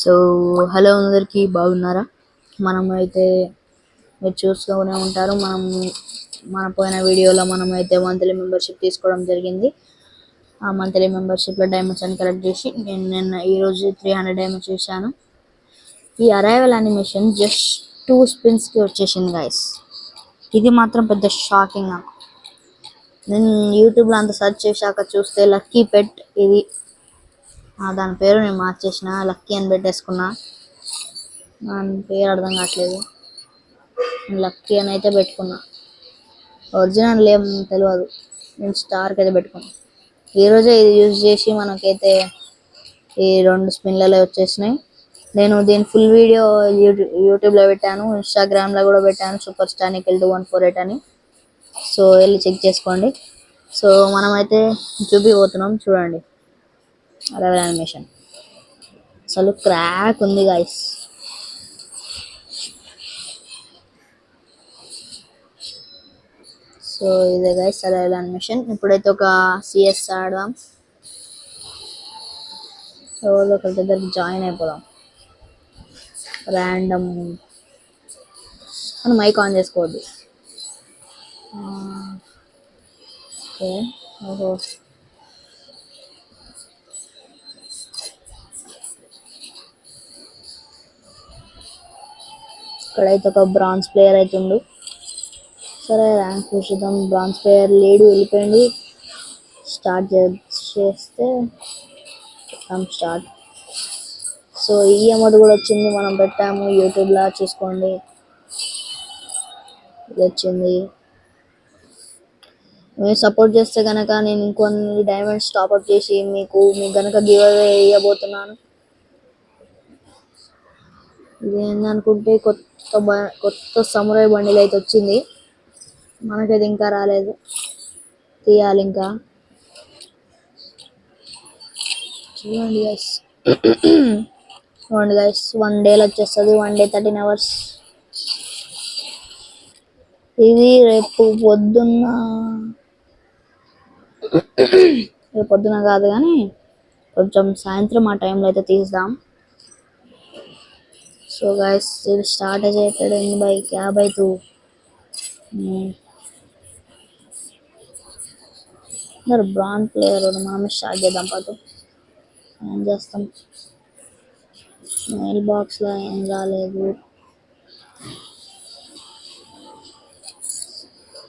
So hello అందరికీ బాగున్నారా? మనమైతే మీరు చూస్తూనే ఉంటారు. మన పోయిన వీడియోలో మనమైతే మంత్లీ మెంబర్షిప్ తీసుకోవడం జరిగింది. ఆ మంత్లీ మెంబర్షిప్లో డైమండ్స్ అని కలెక్ట్ చేసి నేను ఈరోజు 300 డైమండ్స్ చేశాను. ఈ అరైవల్ యానిమేషన్ జస్ట్ 2 స్పిన్స్కి వచ్చేసింది గైస్. ఇది మాత్రం పెద్ద షాకింగ్ నాకు. నేను యూట్యూబ్లో అంత సెర్చ్ చేశాక చూస్తే లక్కీ పెట్ ఇది. దాని పేరు నేను మార్చేసిన, లక్కీ అని పెట్టేసుకున్నా. దాని పేరు అర్థం కావట్లేదు, లక్కీ అని అయితే పెట్టుకున్నా. ఒరిజినల్ ఏం తెలియదు, నేను స్టార్కి అయితే పెట్టుకున్నా. ఈరోజే ఇది యూజ్ చేసి మనకైతే ఈ 2 స్పిన్లలో వచ్చేసినాయి. నేను దీని ఫుల్ వీడియో యూట్యూబ్లో పెట్టాను, ఇన్స్టాగ్రామ్లో కూడా పెట్టాను, సూపర్ స్టార్ నిఖిల్ 2148 అని. సో వెళ్ళి చెక్ చేసుకోండి. సో మనమైతే చూపిపోతున్నాం, చూడండి. అరైవల్ యానిమేషన్ అసలు క్రాక్ ఉంది గైస్. సో ఇదే గైస్ అరైవల్ యానిమేషన్. ఇప్పుడైతే ఒక సిఎస్ ఆడదాం. రోజు ఒకరి దగ్గరికి జాయిన్ అయిపోదాం. ర్యాండమ్ మనం మైక్ ఆన్ చేసుకోవద్దు. ఓకే, ఓహో, ఇక్కడైతే ఒక బ్రాంజ్ ప్లేయర్ అవుతుండు. సరే ర్యాంక్ చూద్దాం. బ్రాంజ్ ప్లేయర్ లేడు, వెళ్ళిపోయింది. స్టార్ట్ చేస్తే స్టార్ట్. సో ఈ అమౌంట్ కూడా వచ్చింది, మనం పెట్టాము యూట్యూబ్లో, చూసుకోండి. ఇది వచ్చింది. మీరు సపోర్ట్ చేస్తే కనుక నేను ఇంకొన్ని డైమండ్స్ టాప్అప్ చేసి మీకు కనుక గివ్ అవే ఇవ్వబోతున్నాను. ఇది ఏంటనుకుంటే కొత్త సమురాయ్ బండిల్ అయితే వచ్చింది. మనకైతే ఇంకా రాలేదు, తీయాలి ఇంకా. చూడండి గైస్, చూడండి గైస్, 1 డేలో వచ్చేస్తుంది. 1 డే 13 అవర్స్. ఇది రేపు పొద్దున కాదు కానీ కొంచెం సాయంత్రం ఆ టైంలో అయితే తీద్దాం. సో గైస్ ఇది స్టార్ట్ అయ్యేటప్పుడు బై క్యాబ్ అవుతూ బ్రాండ్ ప్లేయర్ మనమే స్టార్ట్ చేద్దాం. పాటు ఏం చేస్తాం, మెయిల్ బాక్స్లో ఏం రాలేదు.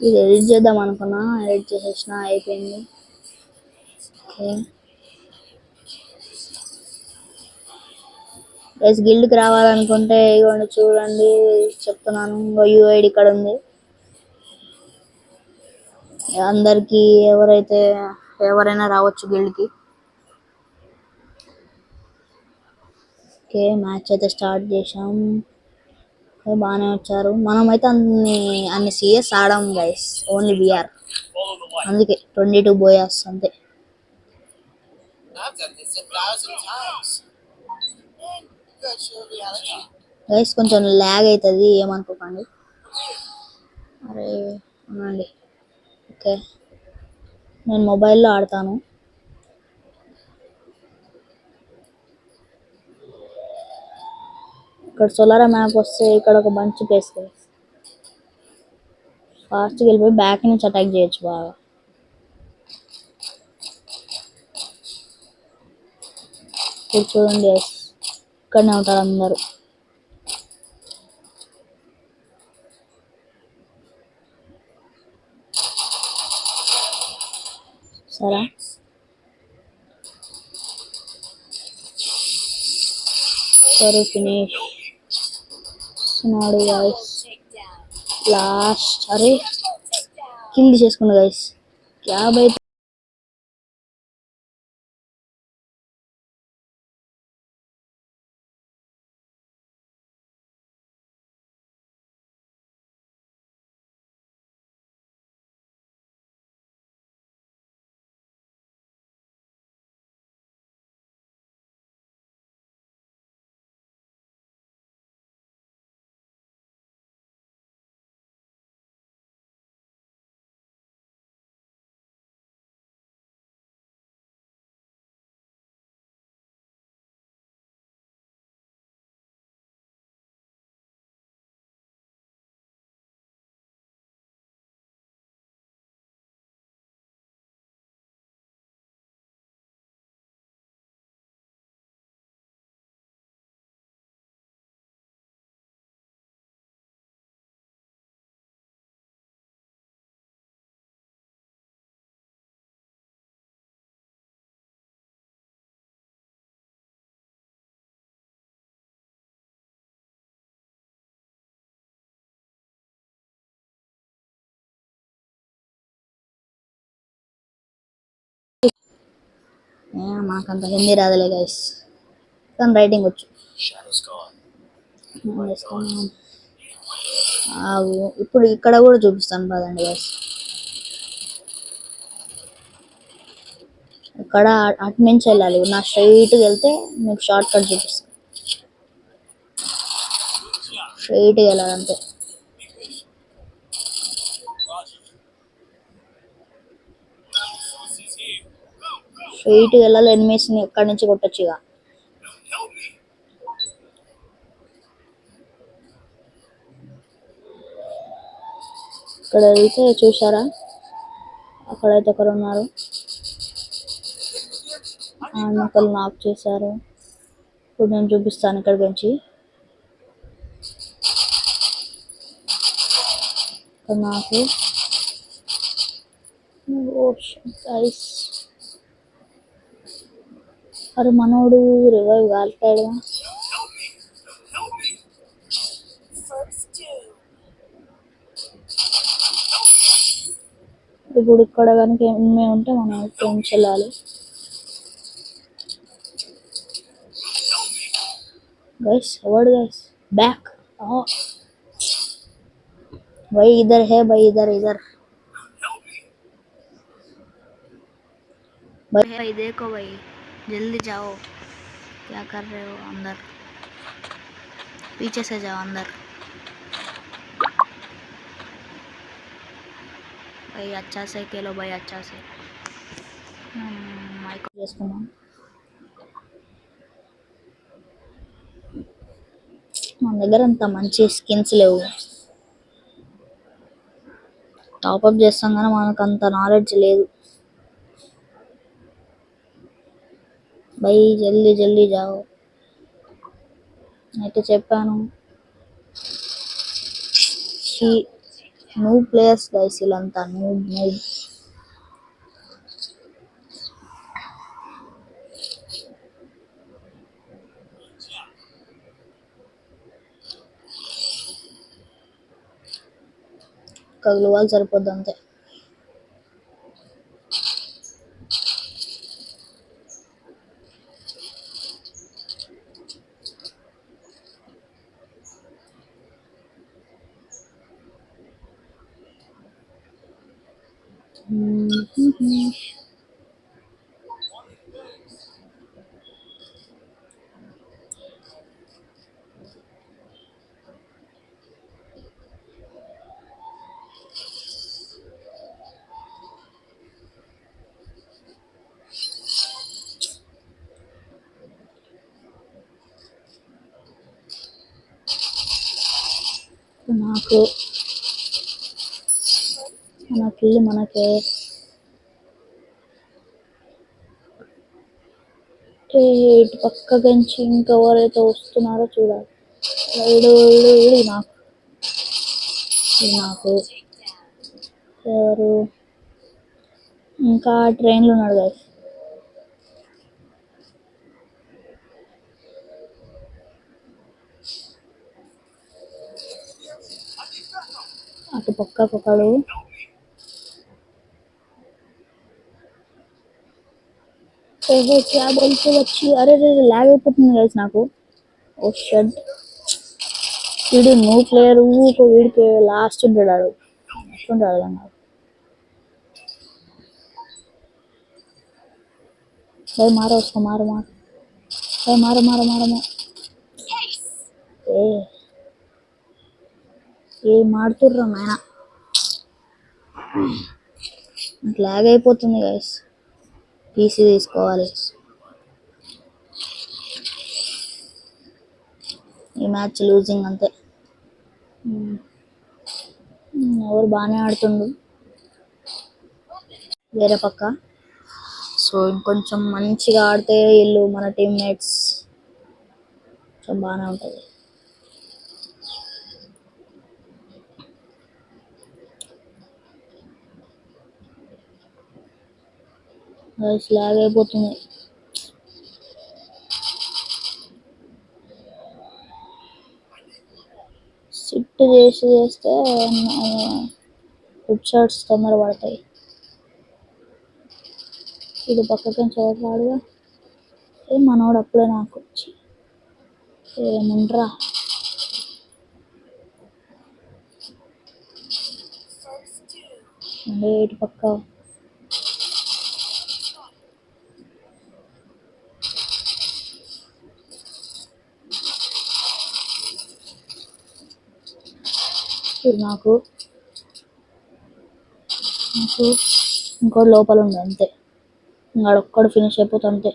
ఇది ఎడిట్ చేద్దాం అనుకున్నా, ఎడిట్ చేసేసిన, అయిపోయింది. ఓకే గైస్, గిల్డ్కి రావాలనుకుంటే ఇవ్వండి, చూడండి చెప్తున్నాను. యూఐడి ఇక్కడ ఉంది. అందరికి ఎవరైనా రావచ్చు గిల్డ్కి. ఓకే, మ్యాచ్ అయితే స్టార్ట్ చేసాం. బాగానే వచ్చారు. మనమైతే అన్ని సిఎస్ ఆడాం గైస్, ఓన్లీ విఆర్. అందుకే 22 బోయాస్ అంతే. గైస్ కొంచెం ల్యాగ్ అవుతుంది, ఏమనుకోకండి. అరే అవునండి. ఓకే, నేను మొబైల్లో ఆడతాను. ఇక్కడ సోలారా మ్యాప్ వస్తే ఇక్కడ ఒక బంచ్ ప్లేస్ ఫాస్ట్గా వెళ్ళిపోయి బ్యాక్ నుంచి అటాక్ చేయొచ్చు బాగా. ఇప్పుడు చూడండి, ఇక్కడనే ఉంటారు అందరూ. సరే సరే ఫినిష్ గైస్. లాస్ట్ అరే కిల్ చేసుకున్నా గైస్. క్యాబ్ అయితే మాకంత హిందీ రాదులే గైస్, కానీ రైటింగ్ వచ్చు. ఇప్పుడు ఇక్కడ కూడా చూపిస్తాను పదండి గైస్. ఇక్కడ అటు నుంచి వెళ్ళాలి, నా స్ట్రైట్కి వెళ్తే మీకు షార్ట్ కట్ చూపిస్తాను. స్ట్రైట్గా వెళ్ళాలి అంతే. స్ట్రైట్గా వెళ్ళాలి, ఎనిమీస్ని ఎక్కడి నుంచి కొట్టచ్చు. ఇక ఇక్కడ వెళ్తే చూసారా, అక్కడైతే ఒకరు ఉన్నారు, ఒకరు నాక్ చేశారు. ఇప్పుడు నేను చూపిస్తాను ఇక్కడ నుంచి. నాకు అరే మనోడు రివైవ్ కాలిపోయాడు. ఇప్పుడు ఇక్కడ కనుక ఏమే ఉంటే మనం ఫ్రెండ్స్ వెళ్ళాలి. గైస్ అవార్డ్ గైస్ बैक भाई इधर है भाई इधर इधर भाई देखो भाई जल्दी जाओ क्या कर रहे हो अंदर पीछे से जाओ अंदर भाई अच्छा से खेलो भाई अच्छा से माइक చేసుకున్నాం మన దగ్గర అంత మంచి స్కిన్స్ లేవు టాప్ అప్ చేస్తాం కానీ మనకు అంత నాలెడ్జ్ లేదు भाई जल्दी जल्दी जाओ అయితే చెప్పాను నూబ్ ప్లేయర్స్ గైస్ వీళ్ళంతా నూబ్ గ్లోవాల్ సరిపోద్ది అంతే నాకు మనకే ఇటు పక్క నుంచి ఇంకెవరైతే వస్తున్నారో చూడాలి నాకు ఎవరు ఇంకా ట్రైన్లో ఉన్నాడు కదా అటు పక్కకు ఒకడు క్యాబ్ వచ్చి అరే లాగ్ అయిపోతుంది గైస్ నాకు ఓ షట్ వీడు న్యూ ప్లేయర్ వీడికి లాస్ట్ ఉంటాడు ఎట్లుంటాడు నాకు भाई मारो उसको मारो भाई मारो ఏ మాడుతుర్రా నాయన నాకు లాగ్ అయిపోతుంది గైస్ పీసీ తీసుకోవాలి ఈ మ్యాచ్ లూజింగ్ అంతే ఎవరు బాగానే ఆడుతుండు వేరే పక్క సో ఇంకొంచెం మంచిగా ఆడితే వీళ్ళు మన టీమ్మేట్స్ కొంచెం బాగానే ఉంటుంది లాగ్ అయిపోతుంది సిట్ చేస్తే హెడ్ షాట్స్ తొందర పడతాయి ఇది పక్కకి చూడరాడుగా. మనోడు అప్పుడే నాకు వచ్చి ఏముండ్రా. ఇటు పక్క నాకు ఇంకోటి లోపల ఉంది అంతే. ఇంకాడొక్కడు ఫినిష్ అయిపోతా అంతే.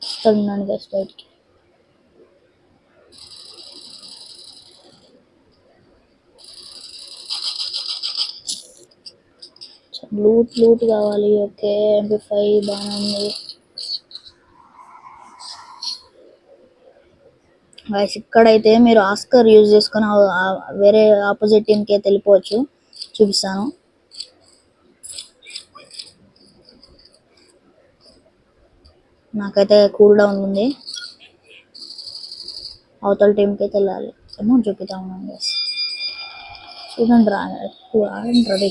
వస్తున్నాను గైస్ బయటికి. లూట్ కావాలి. ఓకే MP5 బాగానే ఉంది గైస్. ఇక్కడైతే మీరు ఆస్కర్ యూజ్ చేసుకొని వేరే ఆపోజిట్ టీంకి అయితే వెళ్ళిపోవచ్చు. చూపిస్తాను. నాకైతే కూల్ డౌన్ ఉంది. అవతల టీంకి అయితే వెళ్ళాలి. అమౌంట్ చూపిస్తా ఉన్నాను గైస్. చూడండి రెడీ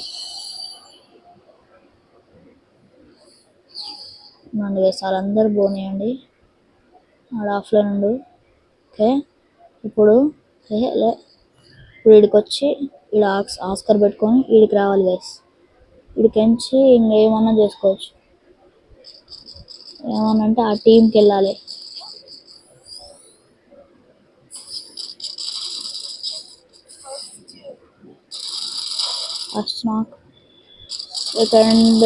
నన్ను గైస్. వాళ్ళందరూ పోనీయండి. ఆడ ఆఫ్లైన్ ఉండు. ఓకే ఇప్పుడు వీడికి వచ్చి ఈడ ఆస్కర్ పెట్టుకొని వీడికి రావాలి గైస్. వీడికించి ఇంకేమన్నా చేసుకోవచ్చు. ఏమన్నా అంటే ఆ టీంకి వెళ్ళాలి. ఫస్ట్ నాకు సెకండ్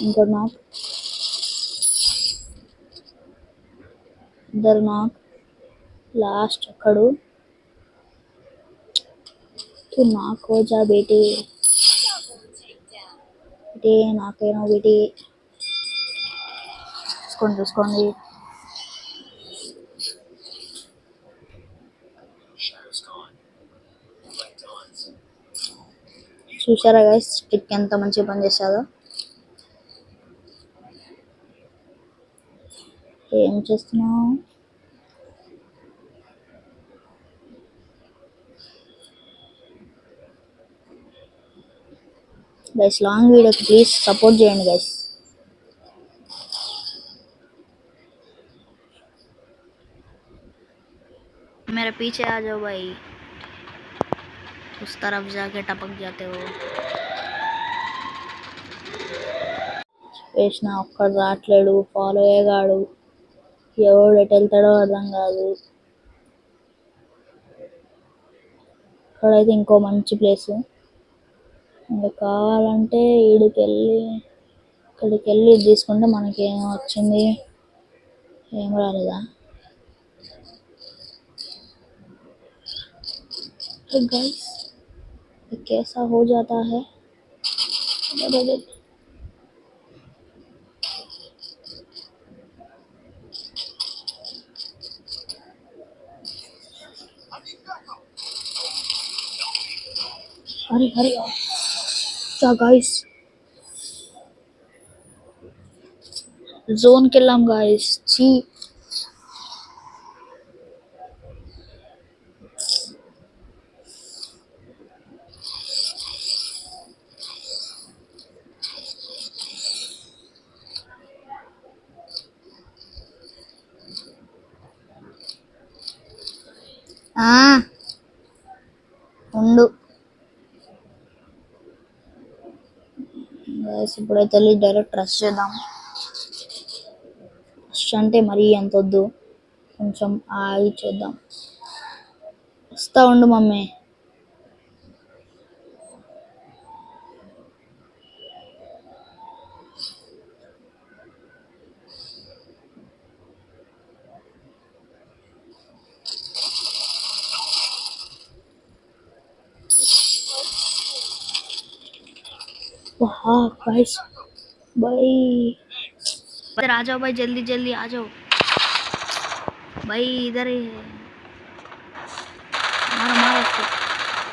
ఇంకోటి నాకు ఇద్దరు నాకు లాస్ట్ ఒక్కడు నాకు జా బేటీ నాకేనో బేటీ చూసుకోండి. చూసారా గైస్ ట్రిక్ ఎంత మంచిగా పనిచేస్తుందో. ఏం చేస్తున్నావు గైస్? లాంగ్ వీడియోకి ప్లీజ్ సపోర్ట్ చేయండి గైస్. मेरे पीछे आ जाओ भाई. उस तरफ जाके टपक जाते हो. వేసిన ఒక్కడు రావట్లేడు. ఫాలో అయ్యేగాడు. ఎవడు ఎటు వెళ్తాడో అర్థం కాదు. ఇక్కడైతే ఇంకో మంచి ప్లేస్. ఇంకా కావాలంటే ఇక్కడికి వెళ్ళి తీసుకుంటే మనకి ఏం వచ్చింది, ఏం రాలేదా. गाइस कैसा हो जाता है. अरे क्या गाइस जोन के लाम गाइस ची. ఉండు గైస్. ఇప్పుడైతే వెళ్ళి డైరెక్ట్ రష్ చేద్దాం. రష్ అంటే మరీ ఎంత వద్దు, కొంచెం ఆగి చేద్దాం. వస్తా ఉండు మమ్మీ. वाह गाइस भाई इधर आ जाओ भाई. जल्दी आ जाओ भाई. इधर ही है. मारो उसको.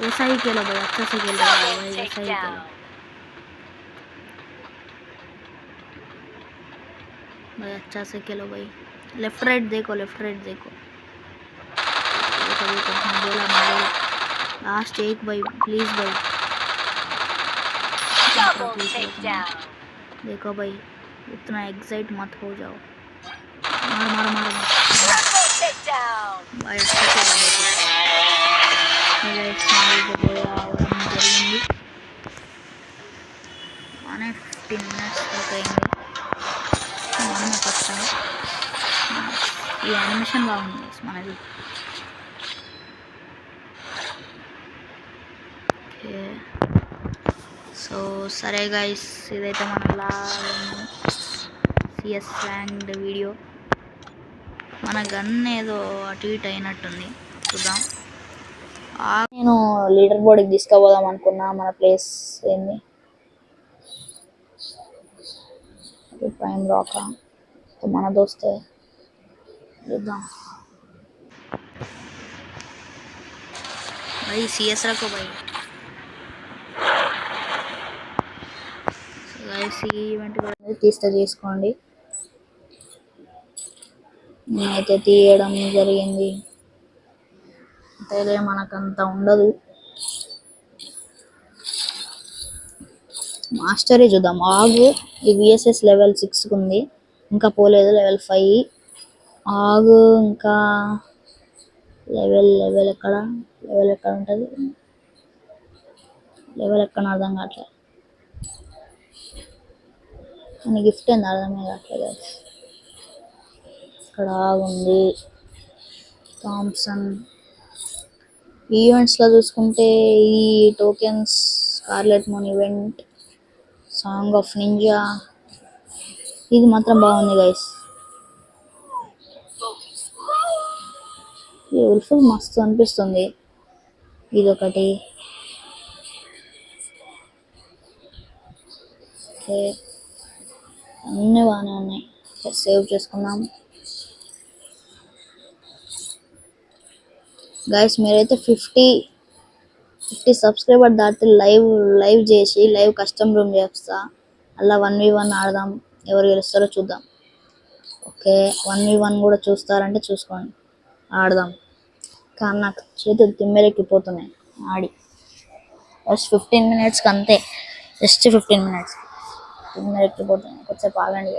ऐसा ही खेलो भाई. अच्छा से खेलो भाई. ऐसा ही खेलो. भाई अच्छा से खेलो भाई। लेफ्ट राइट देखो, लेफ्ट राइट देखो। देखो देखो, मैं बोला लास्ट एक भाई, प्लीज भाई। देखो भाई, इतना एक्साइट मत हो जाओ। मार मार मार भाई, अच्छा खेला జరిగింది. 15 minutes దాకా అయింది. మనమే ఫస్ట్ టైం. ఈ యానిమేషన్ బాగుంది మనది. ఓకే, సో సరే గైస్, ఇదైతే మన సిఎస్ ర్యాంక్డ్ వీడియో. మన గన్ ఏదో అటు ఇటు అయినట్టుంది, చూద్దాం. నేను లీడర్ బోర్డుకి తీసుకుపోదాం అనుకున్నా. మన ప్లేస్ ఏంది, ప్రైమ్ రాకా, మన దోస్తే చూద్దాం. भाई सीएस रखो भाई. సో గైస్, ఈ ఈవెంట్ కూడా తీస్తే చేసుకోండి. నేనైతే తీయడం జరిగింది. అంతేలే, మనకంత ఉండదు. మాస్టరే చూద్దాం. ఆగు, ఈ విఎస్ఎస్ లెవెల్ 6 ఉంది, ఇంకా పోలేదు. లెవెల్ 5 ఆగు. ఇంకా లెవెల్ ఎక్కడ ఉంటుంది? లెవెల్ ఎక్కడ అర్థం కావట్లేదు. అని గిఫ్ట్ ఏంది అర్థమే కావట్లేదు. ఇక్కడ ఆగుంది. థామ్సన్ ఈవెంట్స్లో చూసుకుంటే ఈ tokens, scarlet moon event, song of ninja, ఇది మాత్రం బాగుంది గైస్. ఈ ఉల్ఫ్ మస్తు అనిపిస్తుంది. ఇదొకటి. ఓకే, అన్నీ బాగానే ఉన్నాయి. సేవ్ చేసుకుందాం గైస్. మీరైతే 50 సబ్స్క్రైబర్ దాటి లైవ్ చేసి లైవ్ కస్టమ్ రూమ్ చేస్తా. అలా 1v1 ఆడదాం, ఎవరు గెలుస్తారో చూద్దాం. ఓకే, 1v1 కూడా చూస్తారంటే చూసుకోండి, ఆడదాం. కానీ నాకు చేతులు తిమ్మెరెక్కిపోతున్నాయి ఆడి. జస్ట్ 15 minutesకి అంతే, జస్ట్ 15 minutes తిమ్మెరెక్కిపోతున్నాయి. కొద్దిసేపు ఆగండి.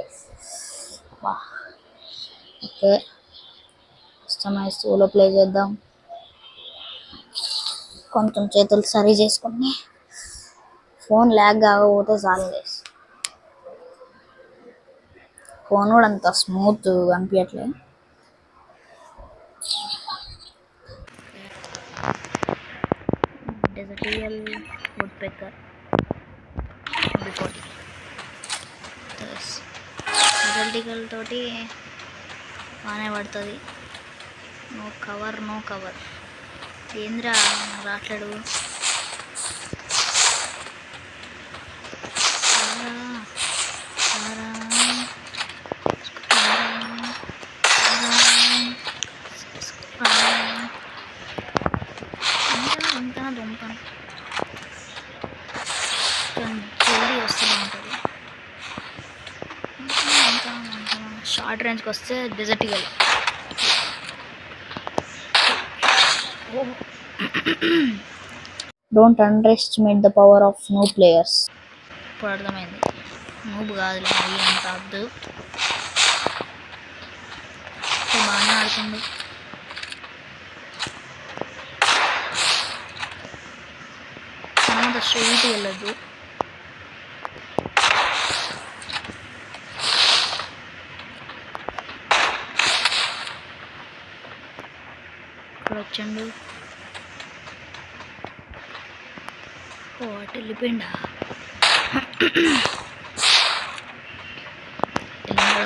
ఓకే, కస్టమైజ్ సోలో ప్లే చేద్దాం. కొంచెం చేతులు సరి చేసుకుని ఫోన్ ల్యాగ్ కాకపోతే చాలు గైస్. ఫోన్ కూడా అంత స్మూత్ అనిపించట్లేదు. డెజర్టియల్ వుడ్ పెక్కర్ డెజర్టికల్ తోటి బాగానే పడుతుంది. నో కవర్ ఏంద్రా రాట్లేడు. ఇంకా దొంగతనం జల్దీ వస్తూనే ఉంటుంది. షార్ట్ రేంజ్కి వస్తే డెజర్టికల్. Don't underestimate the power of new players. ఇప్పుడు అర్థమైంది, నూబ్ కాదులే అది, అంత వద్దు. బాగానే ఆడుతుంది. అంత స్ట్రైట్ వెళ్ళద్దు. ఇక్కడ వచ్చండు. ఓ అటు వెళ్ళిపోయిండా.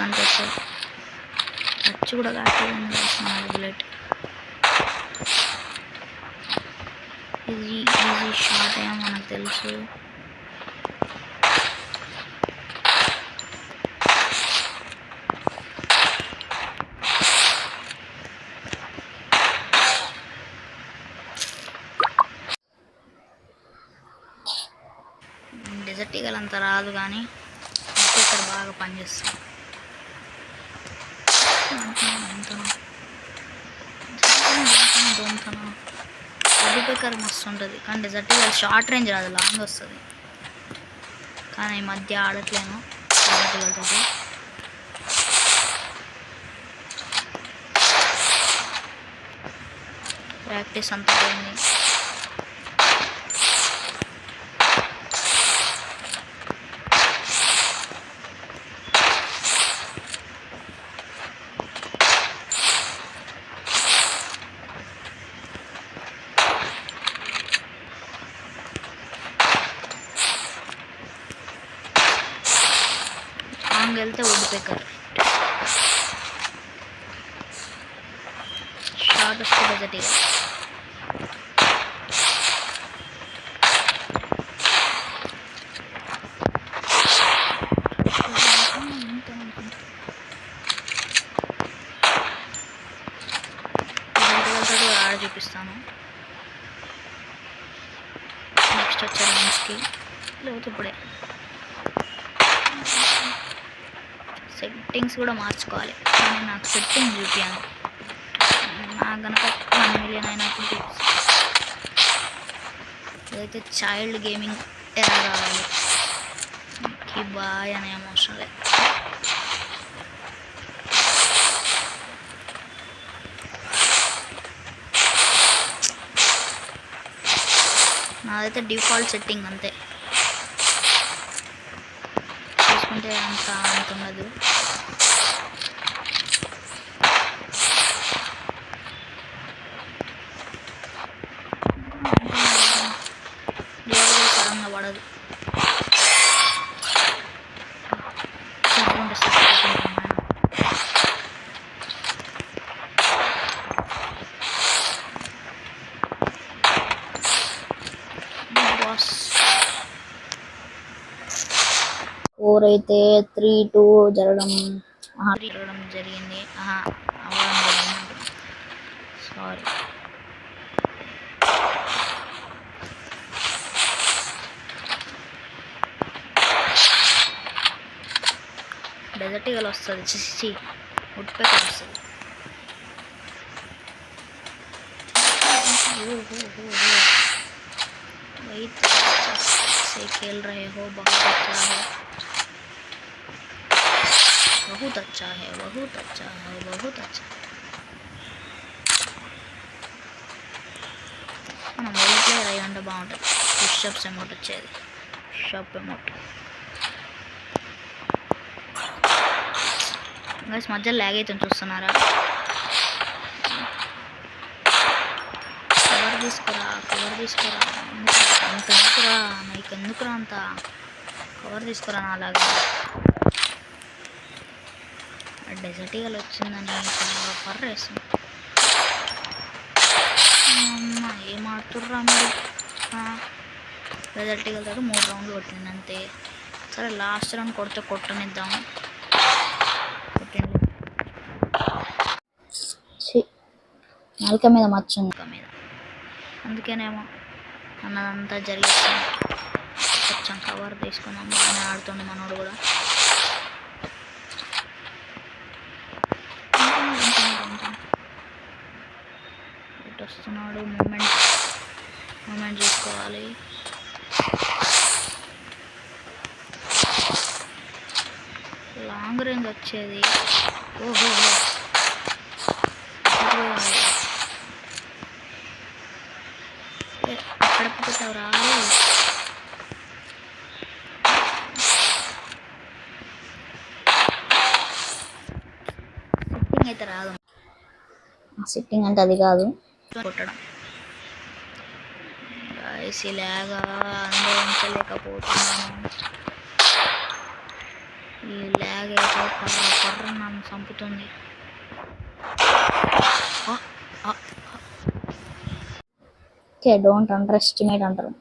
అంటే టచ్ కూడా కావట్లేదు మన బుల్లెట్. ఈజీ షాట్ ఏమో మనకు తెలుసు. డెజర్టికల్ అంత రాదు, కానీ ఇక్కడ బాగా పనిచేస్తుంది. దానికన్నా ఉడ్బేకర్ మస్తు ఉంటుంది, కానీ డెజర్ట్ ఈగల్ షార్ట్ రేంజ్ రాదు, లాంగ్ వస్తుంది. కానీ ఈ మధ్య ఆడట్లేను డెజర్ట్ ఈగల్తో. ప్రాక్టీస్ అంతా పోయింది. లాంగ్ వెళ్తే ఉడ్బేకర్, షార్ట్ వస్తే డెజర్ట్ ఈగల్. ఆడ చూపిస్తాను. నెక్స్ట్ వచ్చే రౌండ్స్కి లేకపోతే ఇప్పుడే సెట్టింగ్స్ కూడా మార్చుకోవాలి, కానీ నాకు సెట్టింగ్ చూపించాను. నాకు కనుక 1 మిలియన్ అయినప్పుడు చూపిస్తాను. ఇదైతే చైల్డ్ గేమింగ్ ఎలా కావాలి, కి బాయ్ అనే అవసరం లేదు. నాదైతే డిఫాల్ట్ సెట్టింగ్ అంతే, చూసుకుంటే అంత ఉండదు. సడన్గా పడదు. స్కోర్ అయితే 3-2 జరగడం జరిగింది. సారీ, డెజర్ట్ ఈగల్ వస్తుంది, చిచి ఉడ్బేకర్ వస్తుంది. వెయిట్ से खेल रहे हो, बहुत अच्छा है, बहुत अच्छा है, बहुत अच्छा है, बहुत अच्छा. మనం మల్టీ ప్లేయర్ అయ్యి ఉంటే బాగుంటుంది. పుషప్స్ అమౌంట్ వచ్చేది, పుషప్ అమౌంట్. గైస్ మధ్యలో ల్యాగ్ అవుతుంది చూస్తున్నారా? కవర్ తీసుకురా, కవర్ తీసుకురా, అంత ఎందుకురా, నీకు ఎందుకురా అంత కవర్ తీసుకురా నాలాగా. డెజర్ట్ ఈగల్ వచ్చిందని పర్ర వేస్తుంది. అమ్మ ఏం ఆడుతుర్రా మీరు? డెజర్ట్ ఈగల్ తోటి 3 రౌండ్లు కొట్టింది అంతే. సరే లాస్ట్ రౌండ్ కొడితే కొట్టనిద్దాము. కొట్టండి. నాలుక మీద మచ్చింది, మీద అందుకేనేమో అన్నదంతా జరిగిస్తాను. కొంచెం కవర్ తీసుకున్నాం, బాగానే ఆడుతుండే మనోడు కూడా. ఇటు వస్తున్నాడు, మూమెంట్ చూసుకోవాలి. లాంగ్ రేంజ్ వచ్చేది. ఓహో అక్కడ పెట్టావు రాదు. సిట్టింగ్ అయితే రాదు, సిట్టింగ్ అంటే అది కాదు, కొట్టడం. ఇలాగా అనుభవించలేకపోతున్నాను. ఈ ల్యాగ్ అయితే పర్ర నన్ను చంపుతుంది. ఓకే, డోంట్ అండర్ ఎస్టిమేట్ అంటారు.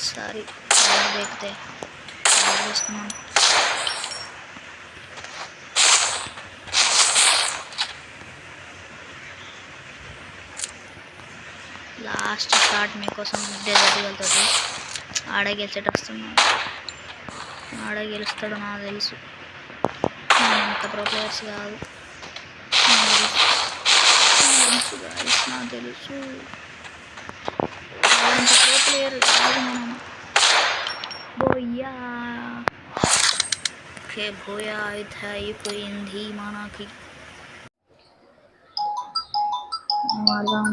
సారీ देखते చేసుకున్నాను. లాస్ట్ షాట్ మీకోసం డెజర్ట్ ఈగల్ తోటి ఆడే గెలిచేట వస్తున్నాడు. ఆడే గెలుస్తాడు నాకు తెలుసు, అంత ప్రో ప్లేయర్స్ కాదు. తెలుసు. వాడంత ప్రో ప్లేయర్ కాదు మనం. బోయ్యా ఓకే, బోయా అయితే అయిపోయింది మనకి. వాడదాం.